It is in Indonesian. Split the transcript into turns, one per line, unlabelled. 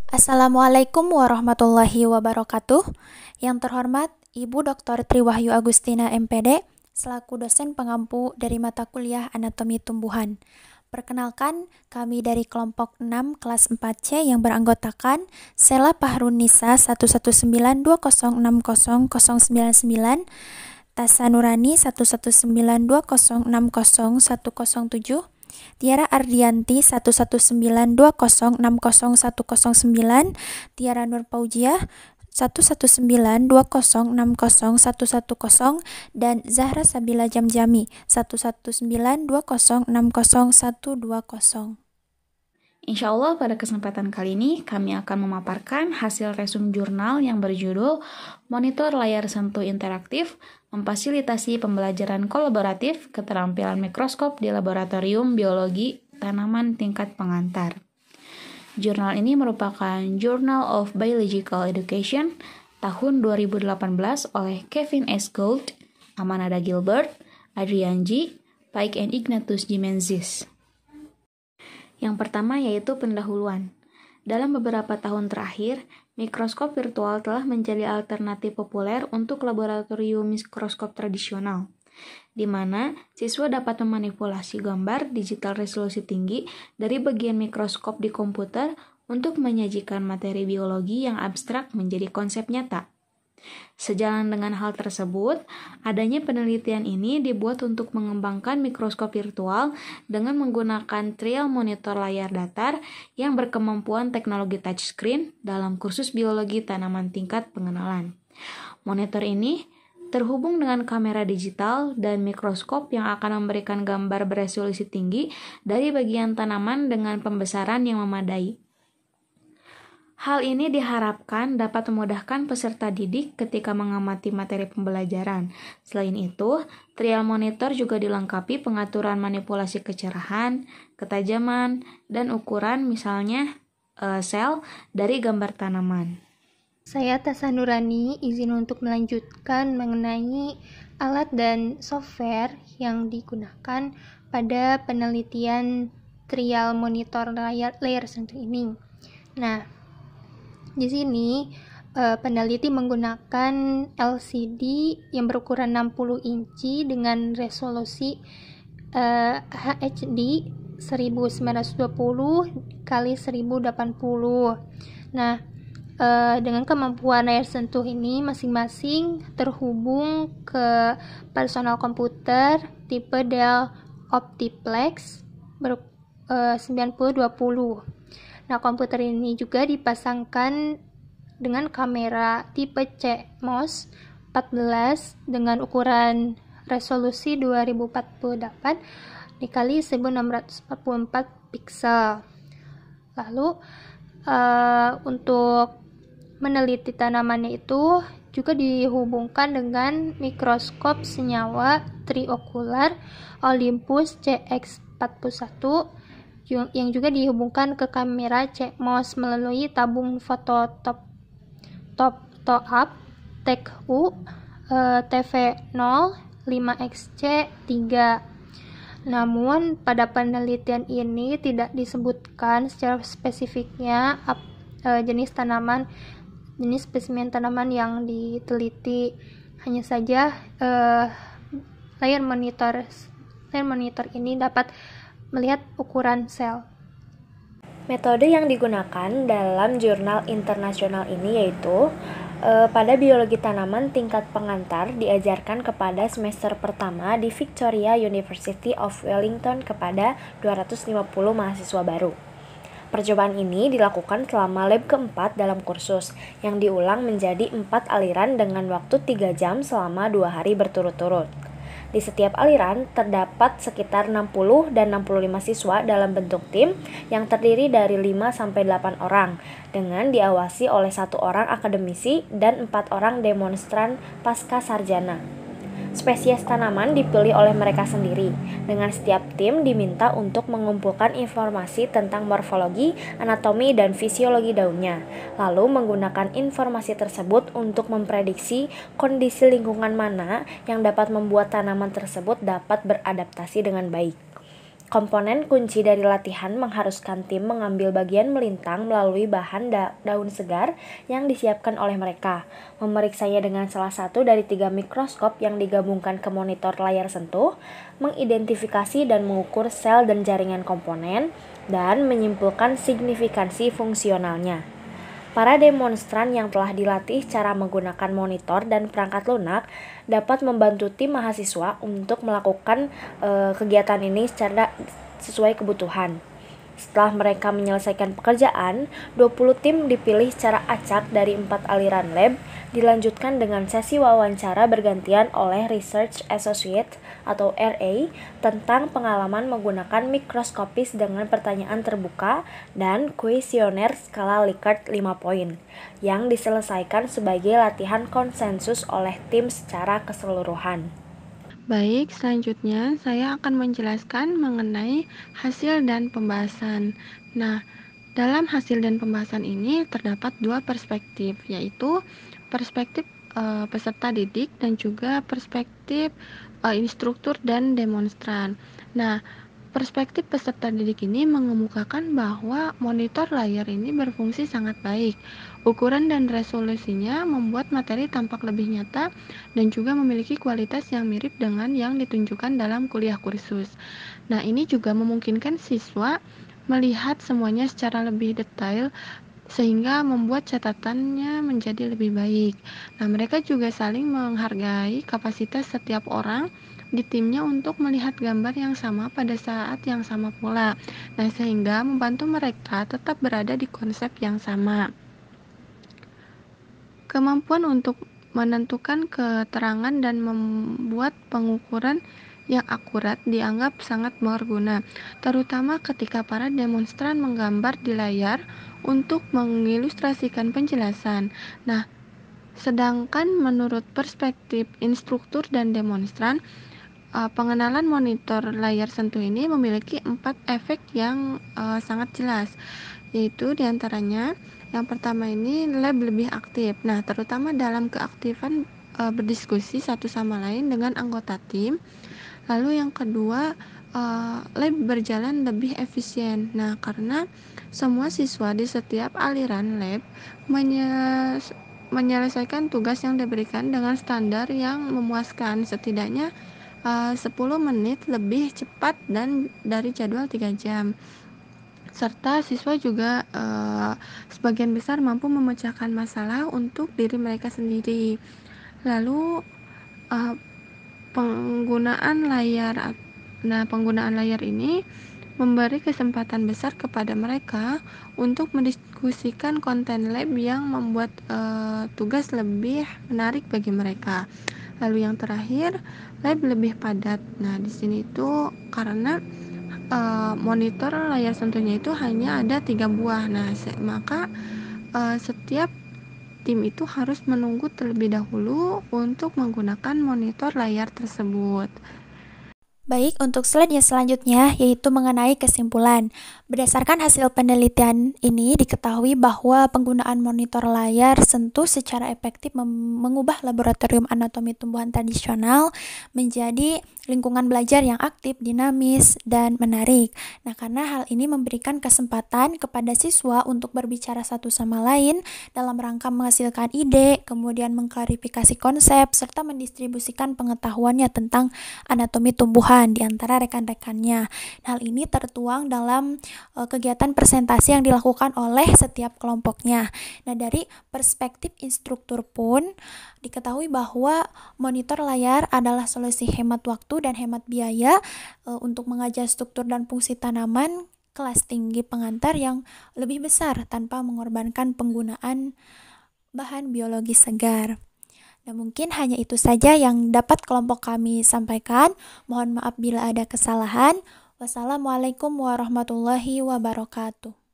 Assalamualaikum warahmatullahi wabarakatuh. Yang terhormat Ibu Dr. Triwahyu Agustina MPD, selaku dosen pengampu dari mata kuliah Anatomi Tumbuhan. Perkenalkan, kami dari kelompok 6 kelas 4C yang beranggotakan Sela Pahrunisa 11920600099, Tasa Nurani 11920600107, Tiara Ardianti 11920600109, Tiara Nur Paujiah 11920601110, dan Zahra Sabila Jamjami 11920600120.
Insya Allah pada kesempatan kali ini kami akan memaparkan hasil resum jurnal yang berjudul Monitor Layar Sentuh Interaktif, Memfasilitasi Pembelajaran Kolaboratif, Keterampilan Mikroskop di Laboratorium Biologi Tanaman Tingkat Pengantar. Jurnal ini merupakan Journal of Biological Education tahun 2018 oleh Kevin S. Gould, Amanada Gilbert, Adrian G., Pike and Ignatius Gimenzis. Yang pertama yaitu pendahuluan. Dalam beberapa tahun terakhir, mikroskop virtual telah menjadi alternatif populer untuk laboratorium mikroskop tradisional, di mana siswa dapat memanipulasi gambar digital resolusi tinggi dari bagian mikroskop di komputer untuk menyajikan materi biologi yang abstrak menjadi konsep nyata. Sejalan dengan hal tersebut, adanya penelitian ini dibuat untuk mengembangkan mikroskop virtual dengan menggunakan trial monitor layar datar yang berkemampuan teknologi touchscreen dalam kursus biologi tanaman tingkat pengenalan. Monitor ini terhubung dengan kamera digital dan mikroskop yang akan memberikan gambar beresolusi tinggi dari bagian tanaman dengan pembesaran yang memadai. Hal ini diharapkan dapat memudahkan peserta didik ketika mengamati materi pembelajaran. Selain itu, trial monitor juga dilengkapi pengaturan manipulasi kecerahan, ketajaman, dan ukuran misalnya sel dari gambar tanaman.
Saya Tasa Nurani, izin untuk melanjutkan mengenai alat dan software yang digunakan pada penelitian trial monitor layar sentuh ini. Nah, di sini peneliti menggunakan LCD yang berukuran 60 inci dengan resolusi HD 1920 x 1080. Nah, dengan kemampuan layar sentuh ini masing-masing terhubung ke personal komputer tipe Dell Optiplex 9020. Nah, komputer ini juga dipasangkan dengan kamera tipe CMOS 14 dengan ukuran resolusi 2048 dikali 1644 piksel. Lalu untuk meneliti tanamannya itu juga dihubungkan dengan mikroskop senyawa triokular Olympus CX41 yang juga dihubungkan ke kamera CMOS melalui tabung foto top up TEC-U TV0 5XC3. Namun pada penelitian ini tidak disebutkan secara spesifiknya jenis spesimen tanaman yang diteliti. Hanya saja layar monitor ini dapat melihat ukuran sel.
Metode yang digunakan dalam jurnal internasional ini yaitu pada biologi tanaman tingkat pengantar diajarkan kepada semester pertama di Victoria University of Wellington kepada 250 mahasiswa baru. Percobaan ini dilakukan selama lab keempat dalam kursus, yang diulang menjadi 4 aliran dengan waktu 3 jam selama 2 hari berturut-turut. Di setiap aliran terdapat sekitar 60 dan 65 siswa dalam bentuk tim yang terdiri dari 5-8 orang dengan diawasi oleh 1 orang akademisi dan 4 orang demonstran pasca sarjana. Spesies tanaman dipilih oleh mereka sendiri, dengan setiap tim diminta untuk mengumpulkan informasi tentang morfologi, anatomi, dan fisiologi daunnya, lalu menggunakan informasi tersebut untuk memprediksi kondisi lingkungan mana yang dapat membuat tanaman tersebut dapat beradaptasi dengan baik. Komponen kunci dari latihan mengharuskan tim mengambil bagian melintang melalui bahan daun segar yang disiapkan oleh mereka, memeriksanya dengan salah satu dari 3 mikroskop yang digabungkan ke monitor layar sentuh, mengidentifikasi dan mengukur sel dan jaringan komponen, dan menyimpulkan signifikansi fungsionalnya. Para demonstran yang telah dilatih cara menggunakan monitor dan perangkat lunak dapat membantu tim mahasiswa untuk melakukan kegiatan ini secara sesuai kebutuhan. Setelah mereka menyelesaikan pekerjaan, 20 tim dipilih secara acak dari 4 aliran lab, dilanjutkan dengan sesi wawancara bergantian oleh Research Associate atau RA tentang pengalaman menggunakan mikroskopis dengan pertanyaan terbuka dan kuesioner skala Likert 5 poin, yang diselesaikan sebagai latihan konsensus oleh tim secara keseluruhan.
Baik, selanjutnya saya akan menjelaskan mengenai hasil dan pembahasan. Nah, dalam hasil dan pembahasan ini terdapat 2 perspektif, yaitu perspektif peserta didik dan juga perspektif instruktur dan demonstran. Nah, perspektif peserta didik ini mengemukakan bahwa monitor layar ini berfungsi sangat baik. Ukuran dan resolusinya membuat materi tampak lebih nyata dan juga memiliki kualitas yang mirip dengan yang ditunjukkan dalam kuliah kursus. Nah, ini juga memungkinkan siswa melihat semuanya secara lebih detail sehingga membuat catatannya menjadi lebih baik. Nah, mereka juga saling menghargai kapasitas setiap orang di timnya untuk melihat gambar yang sama pada saat yang sama pula. Nah, sehingga membantu mereka tetap berada di konsep yang sama. Kemampuan untuk menentukan keterangan dan membuat pengukuran yang akurat dianggap sangat berguna, terutama ketika para demonstran menggambar di layar untuk mengilustrasikan penjelasan. Nah, sedangkan menurut perspektif instruktur dan demonstran, pengenalan monitor layar sentuh ini memiliki 4 efek yang sangat jelas, yaitu diantaranya yang pertama ini lab lebih aktif. Nah, terutama dalam keaktifan berdiskusi satu sama lain dengan anggota tim. Lalu yang kedua, lab berjalan lebih efisien. Nah, karena semua siswa di setiap aliran lab menyelesaikan tugas yang diberikan dengan standar yang memuaskan, setidaknya 10 menit lebih cepat dan dari jadwal 3 jam. Serta siswa juga sebagian besar mampu memecahkan masalah untuk diri mereka sendiri. Lalu penggunaan layar. Nah, penggunaan layar ini memberi kesempatan besar kepada mereka untuk mendiskusikan konten lab yang membuat tugas lebih menarik bagi mereka. Lalu yang terakhir, lab lebih padat. Nah, di sini itu karena monitor layar sentuhnya itu hanya ada 3 buah. Nah, maka setiap tim itu harus menunggu terlebih dahulu untuk menggunakan monitor layar tersebut.
Baik, untuk slide yang selanjutnya yaitu mengenai kesimpulan. Berdasarkan hasil penelitian ini diketahui bahwa penggunaan monitor layar sentuh secara efektif mengubah laboratorium anatomi tumbuhan tradisional menjadi lingkungan belajar yang aktif, dinamis, dan menarik. Nah, karena hal ini memberikan kesempatan kepada siswa untuk berbicara satu sama lain dalam rangka menghasilkan ide, kemudian mengklarifikasi konsep, serta mendistribusikan pengetahuannya tentang anatomi tumbuhan di antara rekan-rekannya. Hal ini tertuang dalam kegiatan presentasi yang dilakukan oleh setiap kelompoknya. Nah, dari perspektif instruktur pun diketahui bahwa monitor layar adalah solusi hemat waktu dan hemat biaya untuk mengajar struktur dan fungsi tanaman kelas tinggi pengantar yang lebih besar tanpa mengorbankan penggunaan bahan biologi segar. Nah, mungkin hanya itu saja yang dapat kelompok kami sampaikan. Mohon maaf bila ada kesalahan. Wassalamualaikum warahmatullahi wabarakatuh.